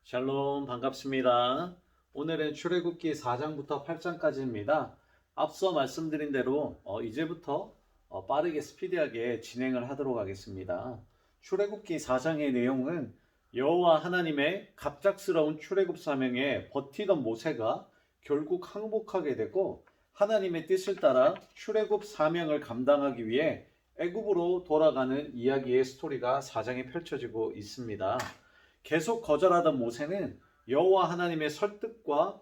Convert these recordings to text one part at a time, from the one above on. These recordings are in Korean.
샬롬 반갑습니다. 오늘은 출애굽기 4장부터 8장까지입니다. 앞서 말씀드린 대로 이제부터 빠르게 스피디하게 진행을 하도록 하겠습니다. 출애굽기 4장의 내용은 여호와 하나님의 갑작스러운 출애굽 사명에 버티던 모세가 결국 항복하게 되고 하나님의 뜻을 따라 출애굽 사명을 감당하기 위해 애굽으로 돌아가는 이야기의 스토리가 4장에 펼쳐지고 있습니다. 계속 거절하던 모세는 여호와 하나님의 설득과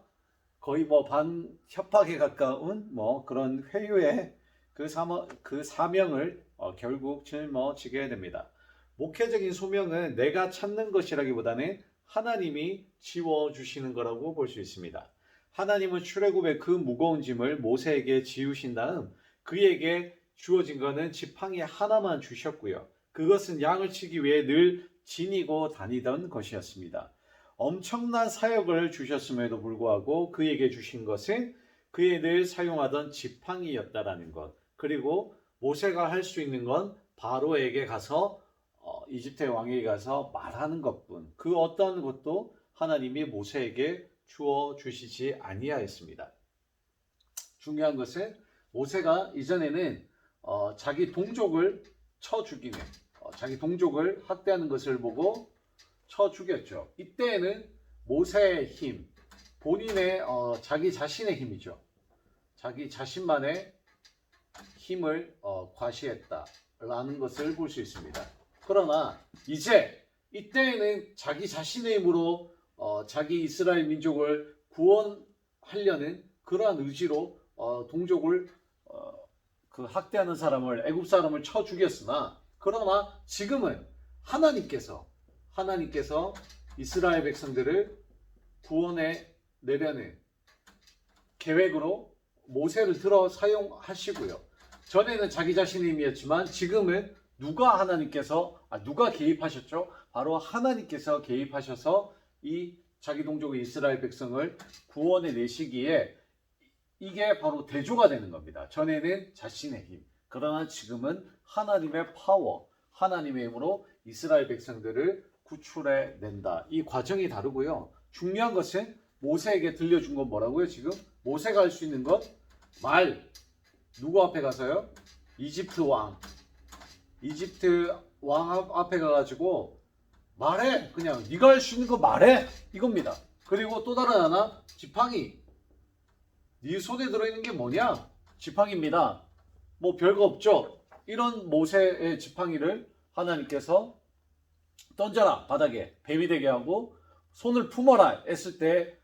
거의 반협박에 가까운 그런 회유의 그 사명을 결국 짊어지게 됩니다. 목회적인 소명은 내가 찾는 것이라기보다는 하나님이 지워주시는 거라고 볼 수 있습니다. 하나님은 출애굽의 그 무거운 짐을 모세에게 지우신 다음 그에게 주어진 것은 지팡이 하나만 주셨고요. 그것은 양을 치기 위해 늘 지니고 다니던 것이었습니다. 엄청난 사역을 주셨음에도 불구하고 그에게 주신 것은 그에 늘 사용하던 지팡이였다라는 것. 그리고 모세가 할 수 있는 건 바로에게 가서 이집트의 왕에게 가서 말하는 것뿐. 그 어떤 것도 하나님이 모세에게 주어 주시지 아니하였습니다. 중요한 것은 모세가 이전에는 자기 동족을 쳐 죽이는 자기 동족을 학대하는 것을 보고 쳐 죽였죠. 이때에는 모세의 힘, 본인의 자기 자신의 힘이죠. 자기 자신만의 힘을 과시했다라는 것을 볼 수 있습니다. 그러나 이제 이때에는 자기 자신의 힘으로 자기 이스라엘 민족을 구원하려는 그러한 의지로 동족을 그 학대하는 사람을 애굽 사람을 쳐 죽였으나 그러나 지금은 하나님께서 이스라엘 백성들을 구원해 내려는 계획으로 모세를 들어 사용하시고요. 전에는 자기 자신의 힘이었지만 지금은 누가 개입하셨죠? 바로 하나님께서 개입하셔서 이 자기 동족의 이스라엘 백성을 구원해 내시기에 이게 바로 대조가 되는 겁니다. 전에는 자신의 힘, 그러나 지금은 하나님의 파워, 하나님의 힘으로 이스라엘 백성들을 구출해 낸다. 이 과정이 다르고요. 중요한 것은 모세에게 들려준 건 뭐라고요? 지금 모세가 할 수 있는 것 누구 앞에 가서요? 이집트 왕 앞에 가가지고 말해. 그냥 네가 할 수 있는 거 말해. 이겁니다. 그리고 또 다른 하나 지팡이. 네 손에 들어있는 게 뭐냐? 지팡이입니다. 별거 없죠? 이런 모세의 지팡이를 하나님께서 던져라 바닥에 뱀이 되게 하고 손을 품어라 했을 때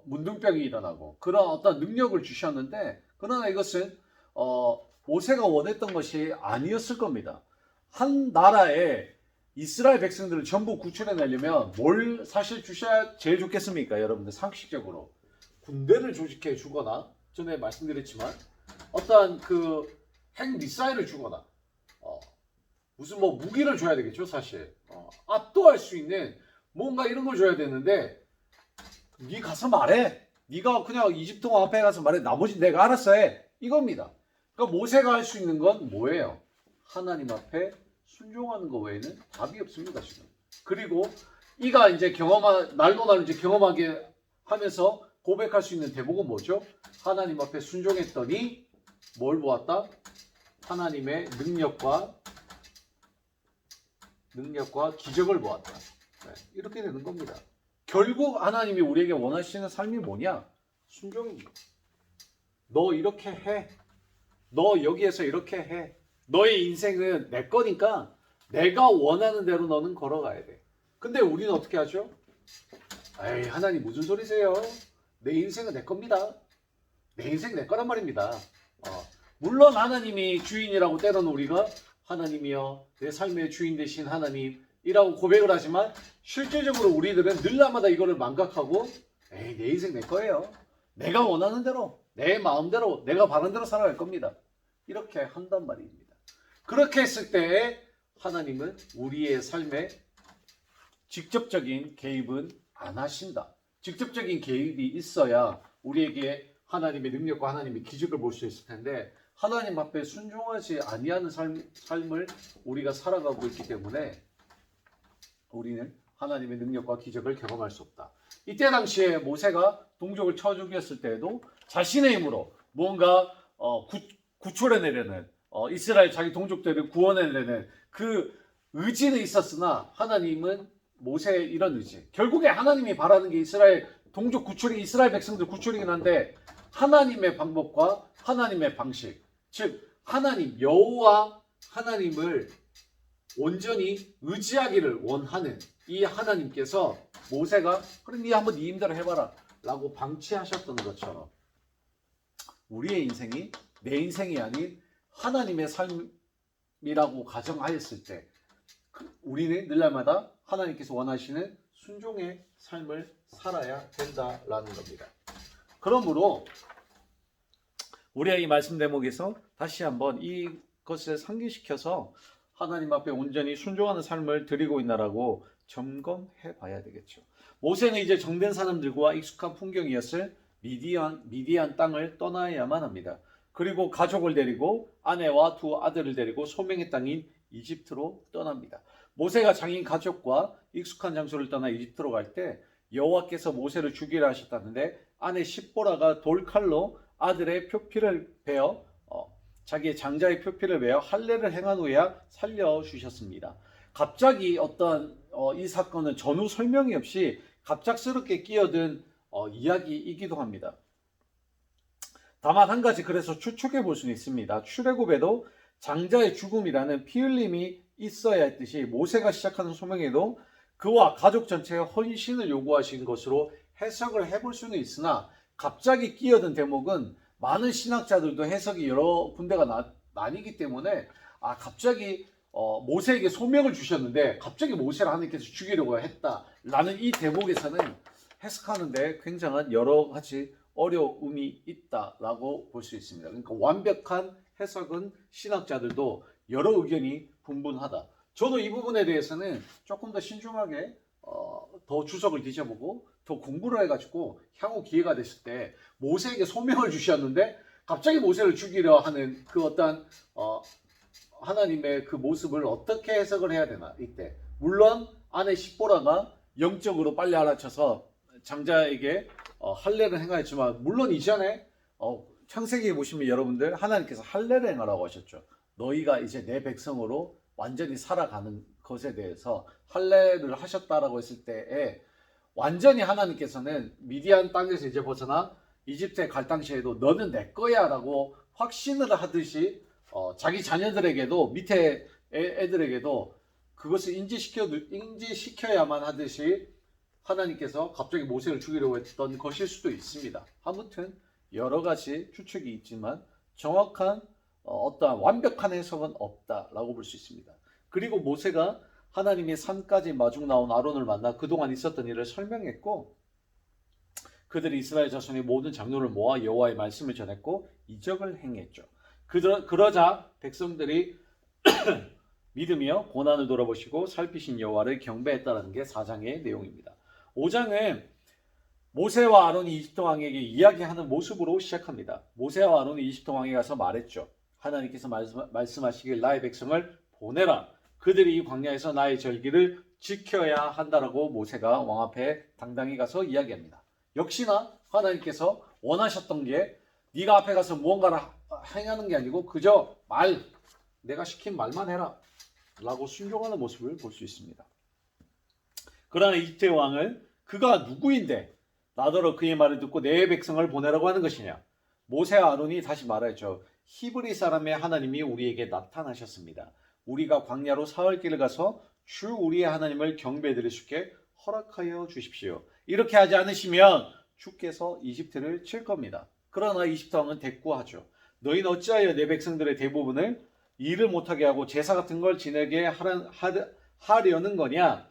문둥병이 일어나고 그런 어떤 능력을 주셨는데 그러나 이것은 모세가 원했던 것이 아니었을 겁니다. 한 나라에 이스라엘 백성들을 전부 구출해 내려면 뭘 사실 주셔야 제일 좋겠습니까? 여러분들 상식적으로 군대를 조직해 주거나 전에 말씀드렸지만 어떠한 핵 미사일을 주거나 무슨 무기를 줘야 되겠죠. 사실 압도할 수 있는 뭔가 이런 걸 줘야 되는데 네 가서 말해. 네가 그냥 이집트 왕 앞에 가서 말해. 나머지 내가 알아서 해. 이겁니다. 그러니까 모세가 할 수 있는 건 뭐예요? 하나님 앞에 순종하는 것 외에는 답이 없습니다. 지금. 그리고 이가 이제 날로 이제 경험하게 하면서 고백할 수 있는 대목은 뭐죠? 하나님 앞에 순종했더니 뭘 보았다? 하나님의 능력과 기적을 보았다. 네, 이렇게 되는 겁니다. 결국 하나님이 우리에게 원하시는 삶이 뭐냐? 순종입니다. 너 이렇게 해. 너 여기에서 이렇게 해. 너의 인생은 내 거니까 내가 원하는 대로 너는 걸어가야 돼. 근데 우리는 어떻게 하죠? 에이, 하나님 무슨 소리세요? 내 인생은 내 겁니다. 내 인생 내 거란 말입니다. 물론 하나님이 주인이라고 때로는 우리가 하나님이여 내 삶의 주인 되신 하나님이라고 고백을 하지만 실질적으로 우리들은 늘날마다 이거를 망각하고 에이, 내 인생 내 거예요. 내가 원하는 대로 내 마음대로 내가 바른 대로 살아갈 겁니다. 이렇게 한단 말입니다. 그렇게 했을 때 하나님은 우리의 삶에 직접적인 개입은 안 하신다. 직접적인 개입이 있어야 우리에게 하나님의 능력과 하나님의 기적을 볼 수 있을 텐데 하나님 앞에 순종하지 아니하는 삶을 우리가 살아가고 있기 때문에 우리는 하나님의 능력과 기적을 경험할 수 없다. 이때 당시에 모세가 동족을 쳐 죽였을 때에도 자신의 힘으로 무언가 구출해내려는 이스라엘 자기 동족들을 구원해내는 그 의지는 있었으나 하나님은 모세의 이런 의지, 결국에 하나님이 바라는 게 이스라엘 동족 구출이 이스라엘 백성들 구출이긴 한데 하나님의 방법과 하나님의 방식, 즉 하나님 여호와 하나님을 온전히 의지하기를 원하는 이 하나님께서 모세가 그럼 네 한번 네 힘대로 해봐라 라고 방치하셨던 것처럼 우리의 인생이 내 인생이 아닌 하나님의 삶이라고 가정하였을 때 우리는 늘날마다 하나님께서 원하시는 순종의 삶을 살아야 된다라는 겁니다. 그러므로 우리의 이 말씀 대목에서 다시 한번 이것을 상기시켜서 하나님 앞에 온전히 순종하는 삶을 드리고 있나라고 점검해 봐야 되겠죠. 모세는 이제 정된 사람들과 익숙한 풍경이었을 미디안 땅을 떠나야만 합니다. 그리고 가족을 데리고 아내와 두 아들을 데리고 소명의 땅인 이집트로 떠납니다. 모세가 자기 가족과 익숙한 장소를 떠나 이집트로 갈 때 여호와께서 모세를 죽이라 하셨다는데 아내 십보라가 돌칼로 아들의 표피를 베어 자기의 장자의 표피를 베어 할례를 행한 후에야 살려주셨습니다. 갑자기 어떤 이 사건은 전후 설명이 없이 갑작스럽게 끼어든 이야기이기도 합니다. 다만 한 가지 그래서 추측해 볼 수는 있습니다. 출애굽에도 장자의 죽음이라는 피 흘림이 있어야 했듯이 모세가 시작하는 소명에도 그와 가족 전체의 헌신을 요구하신 것으로 해석을 해볼 수는 있으나 갑자기 끼어든 대목은 많은 신학자들도 해석이 여러 군데가 나뉘기 때문에 갑자기 모세에게 소명을 주셨는데 갑자기 모세를 하나님께서 죽이려고 했다라는 이 대목에서는 해석하는데 굉장한 여러 가지 어려움이 있다라고 볼 수 있습니다. 그러니까 완벽한 해석은 신학자들도 여러 의견이 분분하다. 저도 이 부분에 대해서는 조금 더 신중하게 더 주석을 뒤져보고 더 공부를 해가지고 향후 기회가 됐을 때 모세에게 소명을 주셨는데 갑자기 모세를 죽이려 하는 그 어떤 하나님의 그 모습을 어떻게 해석을 해야 되나 이때. 물론 아내 십보라가 영적으로 빨리 알아쳐서 장자에게 할례를 행하였지만 물론 이전에 창세기에 보시면 여러분들 하나님께서 할례를 행하라고 하셨죠. 너희가 이제 내 백성으로 완전히 살아가는 것에 대해서 할례를 하셨다라고 했을 때에 완전히 하나님께서는 미디안 땅에서 이제 벗어나 이집트에 갈 당시에도 너는 내 거야 라고 확신을 하듯이 자기 자녀들에게도 밑에 애들에게도 그것을 인지시켜야만 하듯이 하나님께서 갑자기 모세를 죽이려고 했던 것일 수도 있습니다. 아무튼 여러 가지 추측이 있지만 정확한 어떠한 완벽한 해석은 없다라고 볼 수 있습니다. 그리고 모세가 하나님의 산까지 마중 나온 아론을 만나 그동안 있었던 일을 설명했고 그들이 이스라엘 자손의 모든 장로를 모아 여호와의 말씀을 전했고 이적을 행했죠. 그러자 백성들이 믿으며 고난을 돌아보시고 살피신 여호와를 경배했다는 게 4장의 내용입니다. 5장은 모세와 아론이 이집트 왕에게 이야기하는 모습으로 시작합니다. 모세와 아론이 이집트 왕에 가서 말했죠. 하나님께서 말씀하시길 나의 백성을 보내라. 그들이 이 광야에서 나의 절기를 지켜야 한다라고 모세가 왕 앞에 당당히 가서 이야기합니다. 역시나 하나님께서 원하셨던 게 네가 앞에 가서 무언가를 행하는 게 아니고 그저 내가 시킨 말만 해라 라고 순종하는 모습을 볼 수 있습니다. 그러나 이집트의 왕은 그가 누구인데 나더러 그의 말을 듣고 내 백성을 보내라고 하는 것이냐. 모세와 아론이 다시 말했죠. 히브리 사람의 하나님이 우리에게 나타나셨습니다. 우리가 광야로 사흘 길을 가서 주 우리의 하나님을 경배드릴 수 있게 허락하여 주십시오. 이렇게 하지 않으시면 주께서 이집트를 칠 겁니다. 그러나 이집트 왕은 대꾸하죠. 너희는 어찌하여 내 백성들의 대부분을 일을 못하게 하고 제사 같은 걸 지내게 하려는 거냐?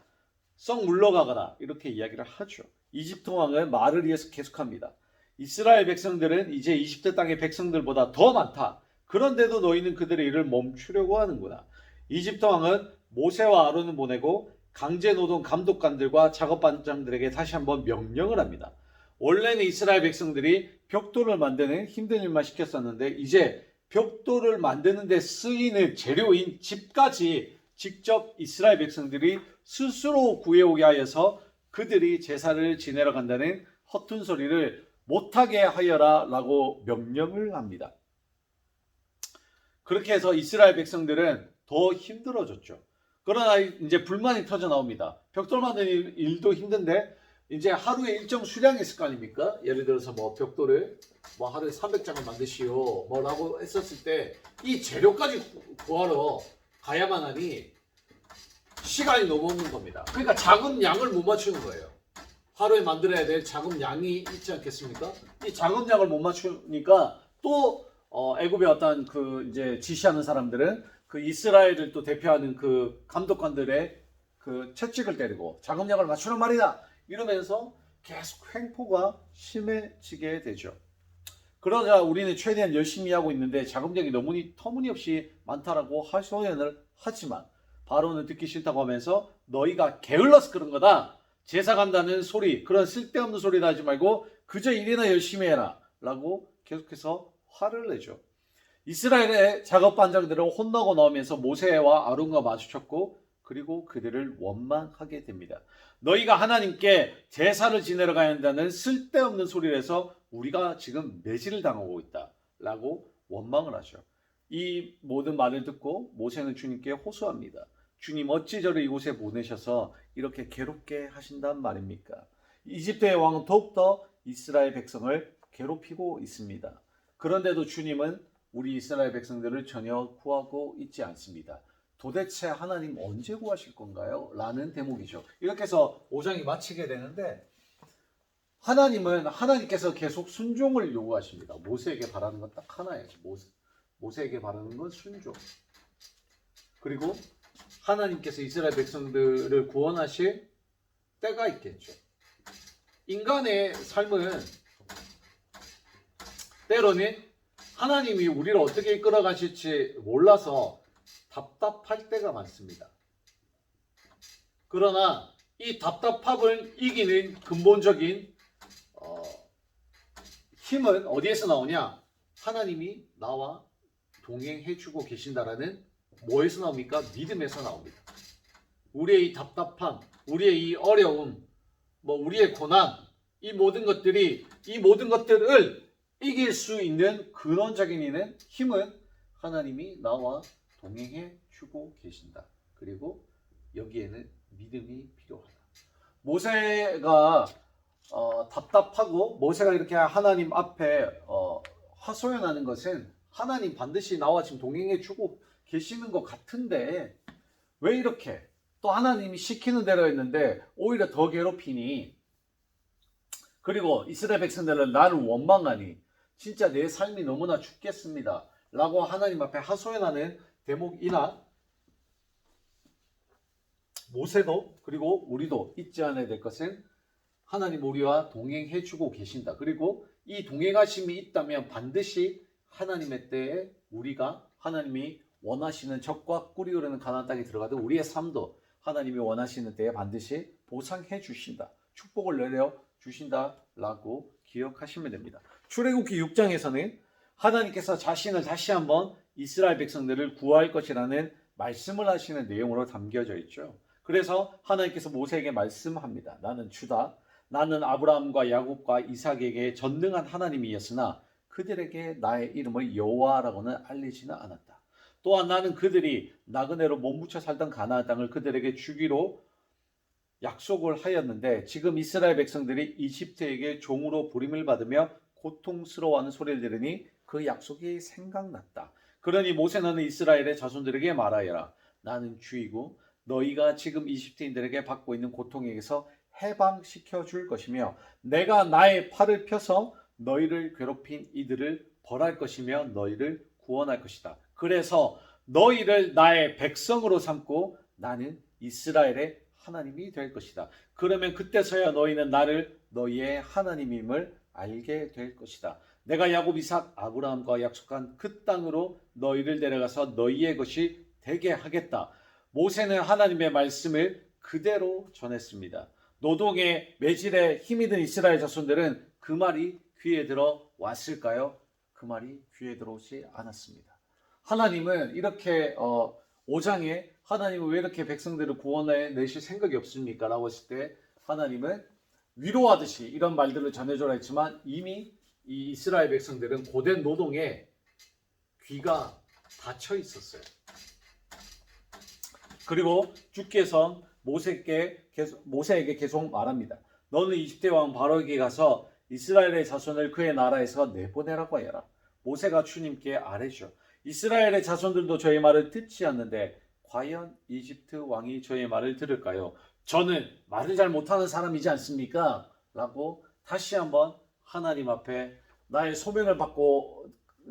썩 물러가거라. 이렇게 이야기를 하죠. 이집트 왕은 말을 이어서 계속합니다. 이스라엘 백성들은 이제 이집트 땅의 백성들보다 더 많다. 그런데도 너희는 그들의 일을 멈추려고 하는구나. 이집트 왕은 모세와 아론을 보내고 강제노동 감독관들과 작업반장들에게 다시 한번 명령을 합니다. 원래는 이스라엘 백성들이 벽돌을 만드는 힘든 일만 시켰었는데 이제 벽돌을 만드는 데 쓰이는 재료인 집까지 직접 이스라엘 백성들이 스스로 구해오게 하여서 그들이 제사를 지내러 간다는 허튼 소리를 못하게 하여라 라고 명령을 합니다. 그렇게 해서 이스라엘 백성들은 더 힘들어졌죠. 그러나 이제 불만이 터져 나옵니다. 벽돌 만드는 일도 힘든데 이제 하루에 일정 수량이 있을 거 아닙니까? 예를 들어서 뭐 벽돌을 뭐 하루에 300장을 만드시오 뭐라고 했었을 때 이 재료까지 구하러 가야만 하니 시간이 너무 없는 겁니다. 그러니까 작은 양을 못 맞추는 거예요. 하루에 만들어야 될 작은 양이 있지 않겠습니까? 이 작은 양을 못 맞추니까 또 애굽의 어떤 그 이제 지시하는 사람들은 그 이스라엘을 또 대표하는 그 감독관들의 그 채찍을 때리고 작은 양을 맞추란 말이다 이러면서 계속 횡포가 심해지게 되죠. 그러자 우리는 최대한 열심히 하고 있는데 자금력이 너무 터무니없이 많다라고 하소연을 하지만 바로는 듣기 싫다고 하면서 너희가 게을러서 그런 거다. 제사 간다는 소리, 그런 쓸데없는 소리를 하지 말고 그저 일이나 열심히 해라 라고 계속해서 화를 내죠. 이스라엘의 작업반장들은 혼나고 나오면서 모세와 아론과 마주쳤고 그리고 그들을 원망하게 됩니다. 너희가 하나님께 제사를 지내러 가야 한다는 쓸데없는 소리를 해서 우리가 지금 매질을 당하고 있다 라고 원망을 하죠. 이 모든 말을 듣고 모세는 주님께 호소합니다. 주님 어찌 저를 이곳에 보내셔서 이렇게 괴롭게 하신단 말입니까? 이집트의 왕은 더욱더 이스라엘 백성을 괴롭히고 있습니다. 그런데도 주님은 우리 이스라엘 백성들을 전혀 구하고 있지 않습니다. 도대체 하나님 언제 구하실 건가요? 라는 대목이죠. 이렇게 해서 5장이 마치게 되는데 하나님은 하나님께서 계속 순종을 요구하십니다. 모세에게 바라는 건 딱 하나예요. 모세에게 바라는 건 순종. 그리고 하나님께서 이스라엘 백성들을 구원하실 때가 있겠죠. 인간의 삶은 때로는 하나님이 우리를 어떻게 이끌어 가실지 몰라서 답답할 때가 많습니다. 그러나 이 답답함을 이기는 근본적인 힘은 어디에서 나오냐? 하나님이 나와 동행해주고 계신다라는 뭐에서 나옵니까? 믿음에서 나옵니다. 우리의 이 답답함, 우리의 이 어려움, 우리의 고난, 이 모든 것들을 이길 수 있는 근원적인 힘은 하나님이 나와 동행해 주고 계신다. 그리고 여기에는 믿음이 필요하다. 모세가 답답하고 모세가 이렇게 하나님 앞에 하소연하는 것은 하나님 반드시 나와 지금 동행해 주고 계시는 것 같은데 왜 이렇게 또 하나님이 시키는 대로 했는데 오히려 더 괴롭히니 그리고 이스라엘 백성들은 나를 원망하니 진짜 내 삶이 너무나 죽겠습니다 라고 하나님 앞에 하소연하는 대목이나 모세도 그리고 우리도 잊지 않아야 될 것은 하나님 우리와 동행해 주고 계신다. 그리고 이 동행하심이 있다면 반드시 하나님의 때에 우리가 하나님이 원하시는 적과 꿀이 흐르는 가나안 땅에 들어가도 우리의 삶도 하나님이 원하시는 때에 반드시 보상해 주신다. 축복을 내려 주신다라고 기억하시면 됩니다. 출애굽기 6장에서는 하나님께서 자신을 다시 한번 이스라엘 백성들을 구할 것이라는 말씀을 하시는 내용으로 담겨져 있죠. 그래서 하나님께서 모세에게 말씀합니다. 나는 주다. 나는 아브라함과 야곱과 이삭에게 전능한 하나님이었으나 그들에게 나의 이름을 여호와라고는 알리지는 않았다. 또한 나는 그들이 나그네로 몸부쳐 살던 가나안 땅을 그들에게 주기로 약속을 하였는데 지금 이스라엘 백성들이 이집트에게 종으로 부림을 받으며 고통스러워하는 소리를 들으니 그 약속이 생각났다. 그러니 모세는 이스라엘의 자손들에게 말하여라. 나는 주이고 너희가 지금 이집트인들에게 받고 있는 고통에게서 해방시켜 줄 것이며 내가 나의 팔을 펴서 너희를 괴롭힌 이들을 벌할 것이며 너희를 구원할 것이다. 그래서 너희를 나의 백성으로 삼고 나는 이스라엘의 하나님이 될 것이다. 그러면 그때서야 너희는 나를 너희의 하나님임을 알게 될 것이다. 내가 야곱, 이삭, 아브라함과 약속한 그 땅으로 너희를 데려가서 너희의 것이 되게 하겠다. 모세는 하나님의 말씀을 그대로 전했습니다. 노동에 매질에 힘이 든 이스라엘 자손들은 그 말이 귀에 들어왔을까요? 그 말이 귀에 들어오지 않았습니다. 하나님은 이렇게 5장에 하나님은 왜 이렇게 백성들을 구원해 내실 생각이 없습니까? 라고 했을 때 하나님은 위로하듯이 이런 말들을 전해줘라 했지만 이미 이 이스라엘 백성들은 고된 노동에 귀가 닫혀 있었어요. 그리고 주께서 모세에게 계속 말합니다. 너는 이집트 왕 바로에게 가서 이스라엘의 자손을 그의 나라에서 내보내라고 하여라. 모세가 주님께 아뢰죠. 이스라엘의 자손들도 저의 말을 듣지 않는데 과연 이집트 왕이 저의 말을 들을까요? 저는 말을 잘 못하는 사람이지 않습니까? 라고 다시 한번 하나님 앞에 나의 소명을 받고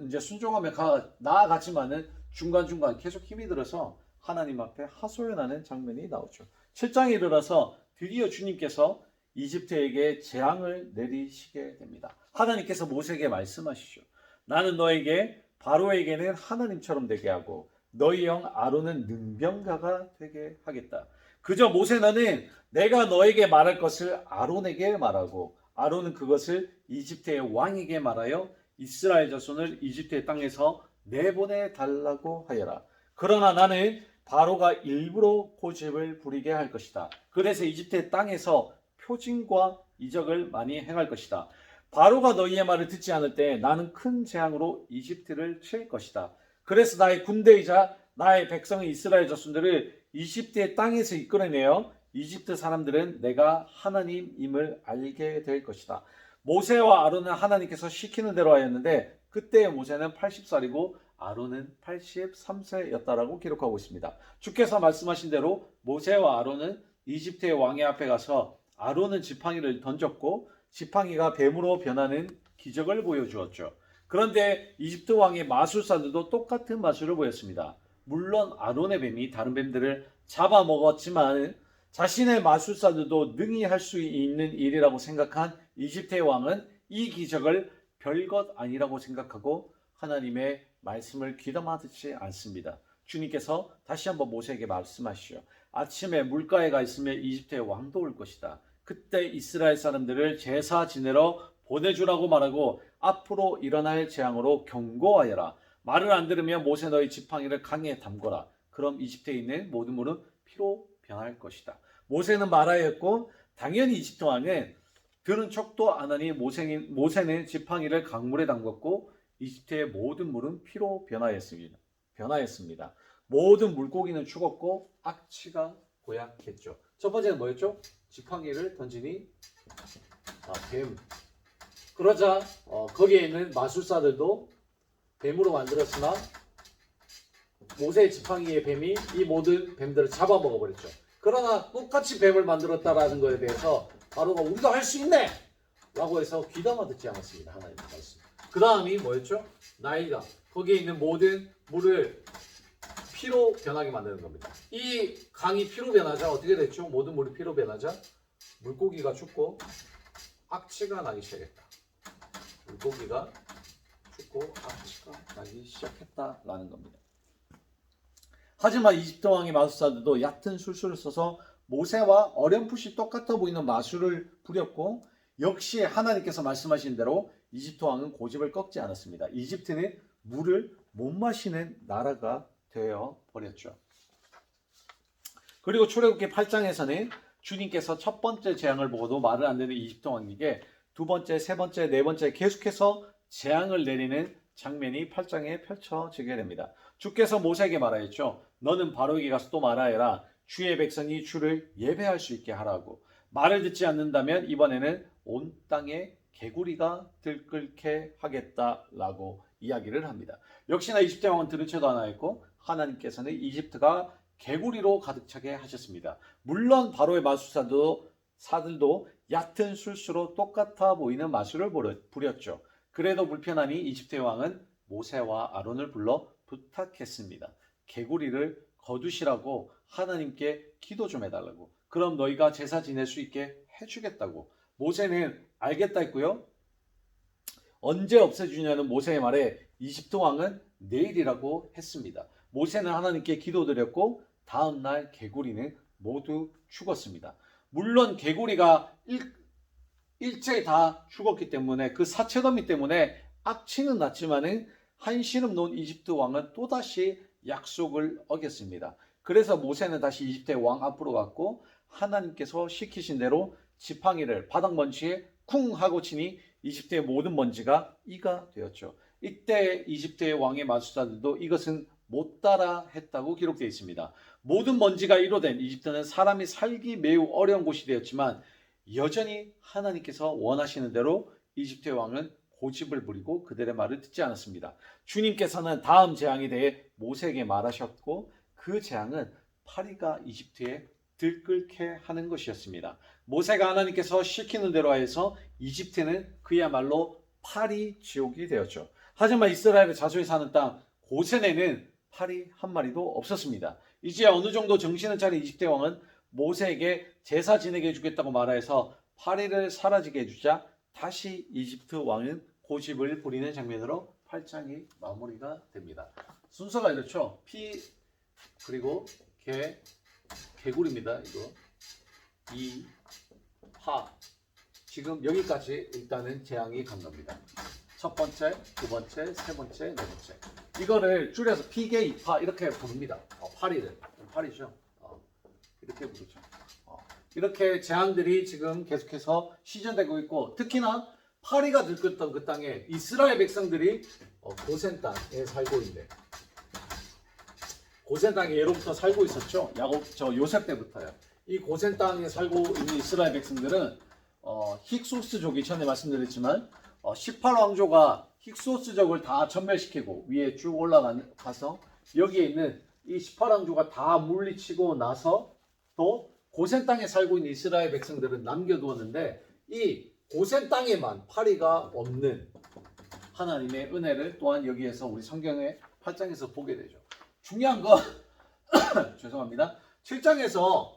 이제 순종하며 나아갔지만은 중간중간 계속 힘이 들어서 하나님 앞에 하소연하는 장면이 나오죠. 7장에 이르러서 드디어 주님께서 이집트에게 재앙을 내리시게 됩니다. 하나님께서 모세에게 말씀하시죠. 나는 너에게 바로에게는 하나님처럼 되게 하고 너희 형 아론은 능병가가 되게 하겠다. 그저 모세는 내가 너에게 말할 것을 아론에게 말하고 아론은 그것을 이집트의 왕에게 말하여 이스라엘 자손을 이집트의 땅에서 내보내 달라고 하여라. 그러나 나는 바로가 일부러 고집을 부리게 할 것이다. 그래서 이집트의 땅에서 표징과 이적을 많이 행할 것이다. 바로가 너희의 말을 듣지 않을 때 나는 큰 재앙으로 이집트를 칠 것이다. 그래서 나의 군대이자 나의 백성 이스라엘 자손들을 이집트의 땅에서 이끌어내어 이집트 사람들은 내가 하나님임을 알게 될 것이다. 모세와 아론은 하나님께서 시키는 대로 하였는데 그때의 모세는 80살이고 아론은 83세였다라고 기록하고 있습니다. 주께서 말씀하신 대로 모세와 아론은 이집트의 왕의 앞에 가서 아론은 지팡이를 던졌고 지팡이가 뱀으로 변하는 기적을 보여주었죠. 그런데 이집트 왕의 마술사들도 똑같은 마술을 보였습니다. 물론 아론의 뱀이 다른 뱀들을 잡아먹었지만 자신의 마술사들도 능히 할 수 있는 일이라고 생각한 이집트의 왕은 이 기적을 별것 아니라고 생각하고 하나님의 말씀을 귀담아듣지 않습니다. 주님께서 다시 한번 모세에게 말씀하시죠. 아침에 물가에 가 있으면 이집트의 왕도 올 것이다. 그때 이스라엘 사람들을 제사 지내러 보내주라고 말하고 앞으로 일어날 재앙으로 경고하여라. 말을 안 들으면 모세 너희 지팡이를 강에 담거라. 그럼 이집트에 있는 모든 물은 피로 변할 것이다. 모세는 말하였고 당연히 이집트 왕은 들은 척도 안 하니 모세는 지팡이를 강물에 담갔고 이집트의 모든 물은 피로 변하였습니다. 모든 물고기는 죽었고 악취가 고약했죠. 첫 번째는 뭐였죠? 지팡이를 던지니 뱀. 그러자 거기에 있는 마술사들도 뱀으로 만들었으나 모세의 지팡이의 뱀이 이 모든 뱀들을 잡아먹어 버렸죠. 그러나 똑같이 뱀을 만들었다라는 것에 대해서 바로가 우리가 할 수 있네! 라고 해서 귀담아 듣지 않았습니다. 하나님의 말씀. 그 다음이 뭐였죠? 나일강. 거기에 있는 모든 물을 피로 변하게 만드는 겁니다. 이 강이 피로 변하자 어떻게 됐죠? 모든 물이 피로 변하자 물고기가 죽고 악취가 나기 시작했다. 물고기가 죽고 악취가 나기 시작했다라는 겁니다. 하지만 이집트 왕의 마술사들도 얕은 술수를 써서 모세와 어렴풋이 똑같아 보이는 마술을 부렸고 역시 하나님께서 말씀하신 대로 이집트 왕은 고집을 꺾지 않았습니다. 이집트는 물을 못 마시는 나라가 되어 버렸죠. 그리고 출애굽기 8장에서는 주님께서 첫 번째 재앙을 보고도 말을 안 듣는 이집트 왕에게 두 번째, 세 번째, 네 번째 계속해서 재앙을 내리는 장면이 8장에 펼쳐지게 됩니다. 주께서 모세에게 말하였죠. 너는 바로에게 가서 또 말하여라. 주의 백성이 주를 예배할 수 있게 하라고. 말을 듣지 않는다면 이번에는 온 땅에 개구리가 들끓게 하겠다라고 이야기를 합니다. 역시나 이집트 왕은 들은 채도 안 하였고 하나님께서는 이집트가 개구리로 가득 차게 하셨습니다. 물론 바로의 마술사들도 얕은 술수로 똑같아 보이는 마술을 부렸죠. 그래도 불편하니 이집트 왕은 모세와 아론을 불러 부탁했습니다. 개구리를 거두시라고 하나님께 기도 좀 해달라고. 그럼 너희가 제사 지낼 수 있게 해주겠다고. 모세는 알겠다 했고요. 언제 없애주냐는 모세의 말에 이집트 왕은 내일이라고 했습니다. 모세는 하나님께 기도드렸고 다음날 개구리는 모두 죽었습니다. 물론 개구리가 일제히 다 죽었기 때문에 그 사체 더미 때문에 악취는 났지만은 한시름 놓은 이집트 왕은 또다시 약속을 어겼습니다. 그래서 모세는 다시 이집트의 왕 앞으로 갔고 하나님께서 시키신 대로 지팡이를 바닥 먼지에 쿵 하고 치니 이집트의 모든 먼지가 이가 되었죠. 이때 이집트의 왕의 마술사들도 이것은 못 따라 했다고 기록되어 있습니다. 모든 먼지가 이로 된 이집트는 사람이 살기 매우 어려운 곳이 되었지만 여전히 하나님께서 원하시는 대로 이집트의 왕은 고집을 부리고 그들의 말을 듣지 않았습니다. 주님께서는 다음 재앙에 대해 모세에게 말하셨고 그 재앙은 파리가 이집트에 들끓게 하는 것이었습니다. 모세가 하나님께서 시키는 대로 하여서 이집트는 그야말로 파리 지옥이 되었죠. 하지만 이스라엘의 자손이 사는 땅 고센에는 파리 한 마리도 없었습니다. 이제 어느 정도 정신을 차린 이집트 왕은 모세에게 제사 지내게 해주겠다고 말하여서 파리를 사라지게 해주자 다시 이집트 왕은 고집을 부리는 장면으로 8장이 마무리가 됩니다. 순서가 이렇죠. 피 그리고 개구리입니다. 이거 이, 파 지금 여기까지 일단은 재앙이 간 겁니다. 첫 번째, 두 번째, 세 번째, 네 번째. 이거를 줄여서 피개, 이파 이렇게 부릅니다. 파리를. 파리죠. 이렇게 부르죠. 이렇게 재앙들이 지금 계속해서 시전되고 있고 특히나 파리가 들끓던 그 땅에 이스라엘 백성들이 고센 땅에 살고 있는데 고센 땅에 예로부터 살고 있었죠. 요셉 때부터요. 이 고센 땅에 살고 있는 이스라엘 백성들은 힉소스족이 전에 말씀드렸지만 18왕조가 힉소스족을 다 전멸시키고 위에 쭉 올라가서 여기에 있는 이 18왕조가 다 물리치고 나서 또 고센 땅에 살고 있는 이스라엘 백성들은 남겨두었는데 이 고센 땅에만 파리가 없는 하나님의 은혜를 또한 여기에서 우리 성경의 8장에서 보게 되죠. 중요한 건 죄송합니다. 7장에서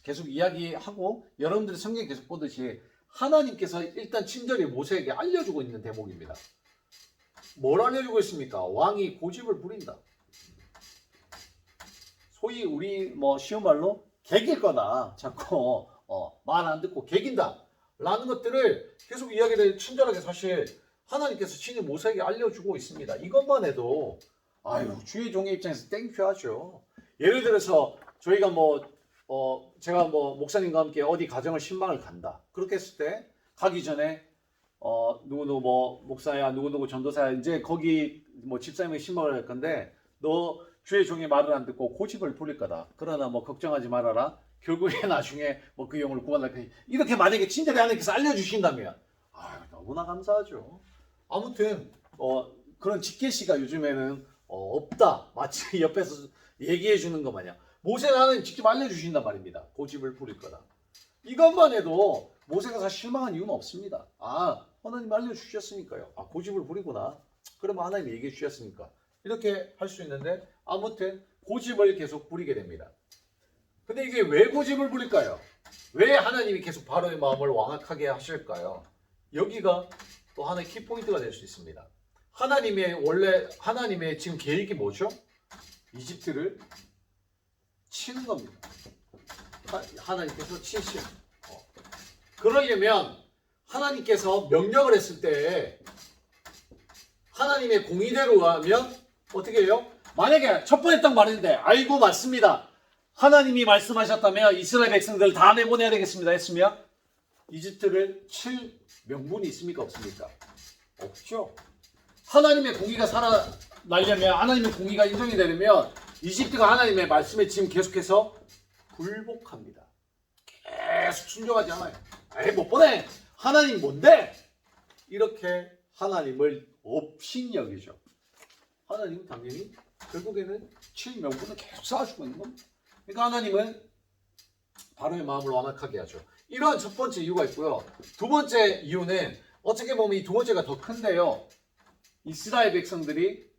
계속 이야기하고 여러분들이 성경 계속 보듯이 하나님께서 일단 친절히 모세에게 알려주고 있는 대목입니다. 뭘 알려주고 있습니까? 왕이 고집을 부린다. 소위 우리 쉬운 말로 개길 거다. 자꾸 말 안 듣고 개긴다. 라는 것들을 계속 이야기를 친절하게 사실 하나님께서 친히 모세에게 알려주고 있습니다. 이것만 해도 주의 종의 입장에서 땡큐하죠. 예를 들어서 저희가 제가 목사님과 함께 어디 가정을 신방을 간다. 그렇게 했을 때 가기 전에 누구누구 목사야 누구누구 전도사야 이제 거기 집사님에게 신방을 할 건데 너 주의 종의 말을 안 듣고 고집을 부릴 거다. 그러나 걱정하지 말아라. 결국에 나중에 그 영혼을 구원할 거니 이렇게 만약에 친절히 하나님께서 알려주신다면 너무나 감사하죠. 아무튼 그런 직계시가 요즘에는 없다. 마치 옆에서 얘기해 주는 것 마냥 모세는 하나님 직접 알려주신단 말입니다. 고집을 부릴 거다. 이것만 해도 모세가 사실 실망한 이유는 없습니다. 하나님 알려주셨으니까요. 고집을 부리구나. 그러면 하나님 얘기해 주셨으니까 이렇게 할 수 있는데 아무튼 고집을 계속 부리게 됩니다. 근데 이게 왜 고집을 부릴까요? 왜 하나님이 계속 바로의 마음을 완악하게 하실까요? 여기가 또 하나의 키포인트가 될 수 있습니다. 하나님의 지금 계획이 뭐죠? 이집트를 치는 겁니다. 하나님께서 치시는. 그러려면 하나님께서 명령을 했을 때 하나님의 공의대로 하면 어떻게 해요? 만약에 첫 번째 딱 말했는데 아이고 맞습니다. 하나님이 말씀하셨다면 이스라엘 백성들 다 내보내야 되겠습니다 했으면 이집트를 칠 명분이 있습니까? 없습니까? 없죠. 하나님의 공의가 살아나려면 하나님의 공의가 인정이 되려면 이집트가 하나님의 말씀에 지금 계속해서 불복합니다. 계속 순종하지 않아요. 못 보내. 하나님 뭔데? 이렇게 하나님을 업신여기죠. 하나님은 당연히 결국에는 7명분을 계속 쌓아주고 있는 겁니다. 그러니까 하나님은 바로의 마음을 완악하게 하죠. 이러한 첫 번째 이유가 있고요. 두 번째 이유는 어떻게 보면 이 두 번째가 더 큰데요. 이스라엘 백성들이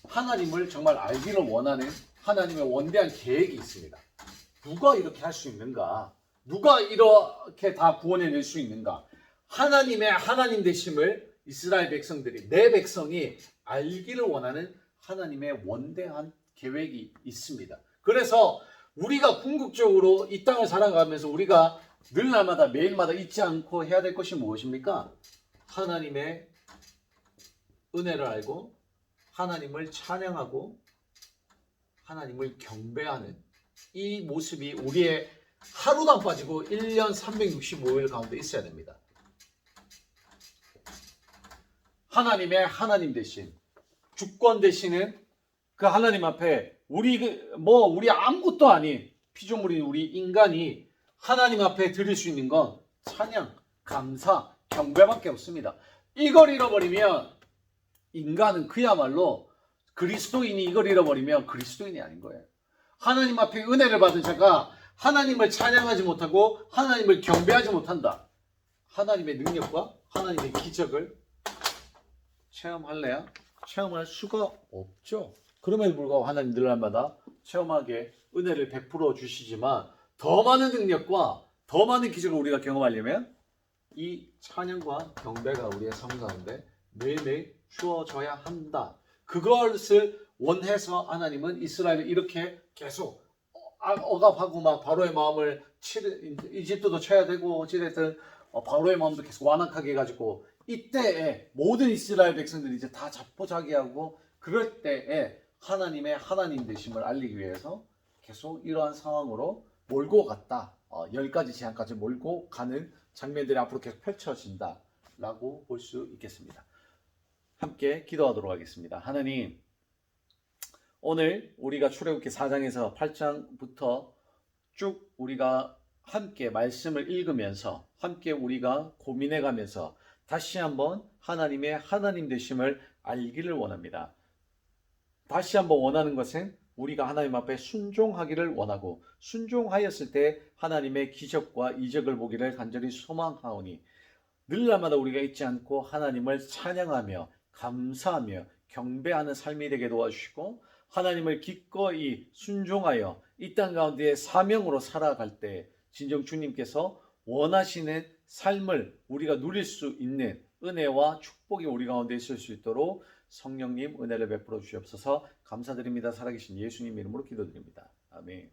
하나님을 정말 알기를 원하는 하나님의 원대한 계획이 있습니다. 누가 이렇게 할 수 있는가? 누가 이렇게 다 구원해낼 수 있는가? 하나님의 하나님 되심을 이스라엘 백성들이 내 백성이 알기를 원하는 하나님의 원대한 계획이 있습니다. 그래서 우리가 궁극적으로 이 땅을 살아가면서 우리가 늘 날마다 매일마다 잊지 않고 해야 될 것이 무엇입니까? 하나님의 은혜를 알고 하나님을 찬양하고 하나님을 경배하는 이 모습이 우리의 하루도 안 빠지고 1년 365일 가운데 있어야 됩니다. 하나님의 하나님 되신, 주권 되시는 그 하나님 앞에 우리 아무것도 아닌 피조물인 우리 인간이 하나님 앞에 드릴 수 있는 건 찬양, 감사, 경배밖에 없습니다. 이걸 잃어버리면 인간은 그야말로 그리스도인이 이걸 잃어버리면 그리스도인이 아닌 거예요. 하나님 앞에 은혜를 받은 자가 하나님을 찬양하지 못하고 하나님을 경배하지 못한다. 하나님의 능력과 하나님의 기적을 체험할래야? 체험할 수가 없죠. 그럼에도 불구하고 하나님 늘 날마다 체험하게 은혜를 베풀어 주시지만 더 많은 능력과 더 많은 기적을 우리가 경험하려면 이 찬양과 경배가 우리의 삶 가운데 매일매일 주어져야 한다. 그것을 원해서 하나님은 이스라엘을 이렇게 계속 억압하고 막 바로의 마음을 이집트도 쳐야 되고 어찌됐든 바로의 마음도 계속 완악하게 해가지고 이때에 모든 이스라엘 백성들이 이제 다 자포자기하고 그럴 때에 하나님의 하나님 되심을 알리기 위해서 계속 이러한 상황으로 몰고 갔다. 10가지 재앙까지 몰고 가는 장면들이 앞으로 계속 펼쳐진다 라고 볼 수 있겠습니다. 함께 기도하도록 하겠습니다. 하나님, 오늘 우리가 출애굽기 4장에서 8장부터 쭉 우리가 함께 말씀을 읽으면서 함께 우리가 고민해 가면서 다시 한번 하나님의 하나님 되심을 알기를 원합니다. 다시 한번 원하는 것은 우리가 하나님 앞에 순종하기를 원하고 순종하였을 때 하나님의 기적과 이적을 보기를 간절히 소망하오니 늘 날마다 우리가 잊지 않고 하나님을 찬양하며 감사하며 경배하는 삶이 되게 도와주시고 하나님을 기꺼이 순종하여 이 땅 가운데 사명으로 살아갈 때 진정 주님께서 원하시는 삶을 우리가 누릴 수 있는 은혜와 축복이 우리 가운데 있을 수 있도록 성령님 은혜를 베풀어 주시옵소서. 감사드립니다. 살아계신 예수님 이름으로 기도드립니다. 아멘.